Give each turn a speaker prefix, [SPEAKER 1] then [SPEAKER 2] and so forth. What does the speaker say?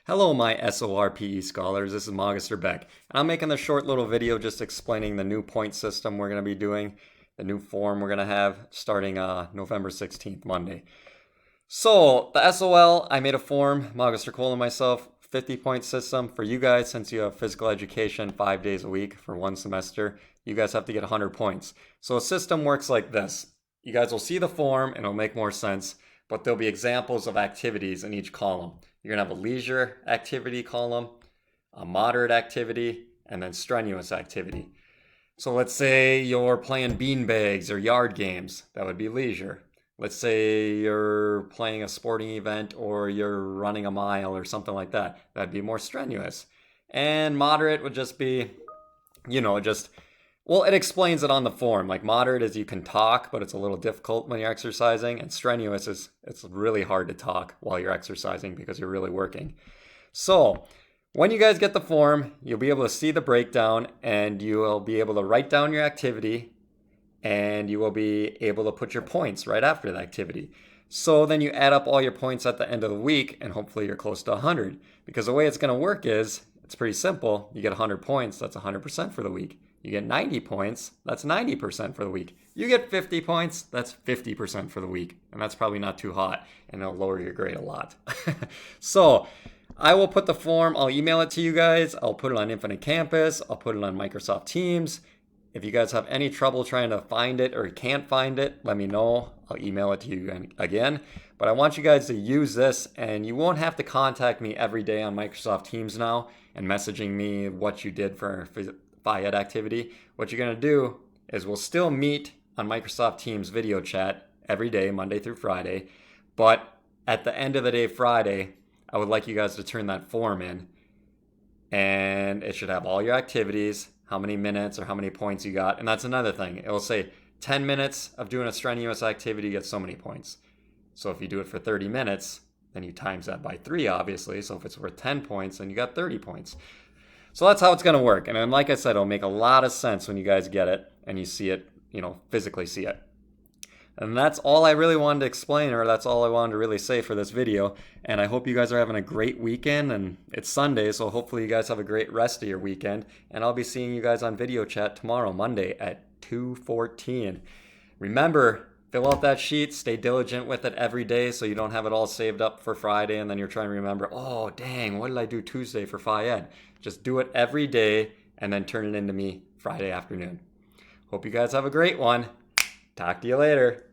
[SPEAKER 1] Hello, my SOR PE scholars. This is Magister Beck, and I'm making a short little video just explaining the new point system we're going to be doing, the new form we're going to have starting November 16th, Monday. So, the SOL, I made a form, Magister Cole and myself, 50-point system for you guys since you have physical education 5 days a week for one semester. You guys have to get 100 points. So, a system works like this. You guys will see the form and it'll make more sense, but there'll be examples of activities in each column. You're going to have a leisure activity column, a moderate activity, and then strenuous activity. So let's say you're playing beanbags or yard games. That would be leisure. Let's say you're playing a sporting event or you're running a mile or something like that. That'd be more strenuous. And moderate would just be, it explains it on the form. Like moderate is you can talk, but it's a little difficult when you're exercising. And strenuous is it's really hard to talk while you're exercising because you're really working. So when you guys get the form, you'll be able to see the breakdown and you will be able to write down your activity and you will be able to put your points right after the activity. So then you add up all your points at the end of the week and hopefully you're close to 100. Because the way it's going to work is, it's pretty simple. You get 100 points, that's 100% for the week. You get 90 points, that's 90% for the week. You get 50 points, that's 50% for the week. And that's probably not too hot, and it'll lower your grade a lot. So, I will put the form, I'll email it to you guys, I'll put it on Infinite Campus, I'll put it on Microsoft Teams. If you guys have any trouble trying to find it or can't find it, let me know. I'll email it to you again. But I want you guys to use this, and you won't have to contact me every day on Microsoft Teams now and messaging me what you did for Ed activity. What you're going to do is we'll still meet on Microsoft Teams video chat every day, Monday through Friday. But at the end of the day, Friday, I would like you guys to turn that form in. And it should have all your activities, how many minutes or how many points you got. And that's another thing. It will say 10 minutes of doing a strenuous activity gets so many points. So if you do it for 30 minutes, then you times that by 3, obviously. So if it's worth 10 points, then you got 30 points. So that's how it's going to work. And then, like I said, it'll make a lot of sense when you guys get it and you see it, physically see it. And that's all I really wanted to explain, or that's all I wanted to really say for this video. And I hope you guys are having a great weekend. And it's Sunday, so hopefully you guys have a great rest of your weekend. And I'll be seeing you guys on video chat tomorrow, Monday at 2:14. Remember, fill out that sheet, stay diligent with it every day so you don't have it all saved up for Friday and then you're trying to remember, oh, dang, what did I do Tuesday for Phi Ed? Just do it every day and then turn it into me Friday afternoon. Hope you guys have a great one. Talk to you later.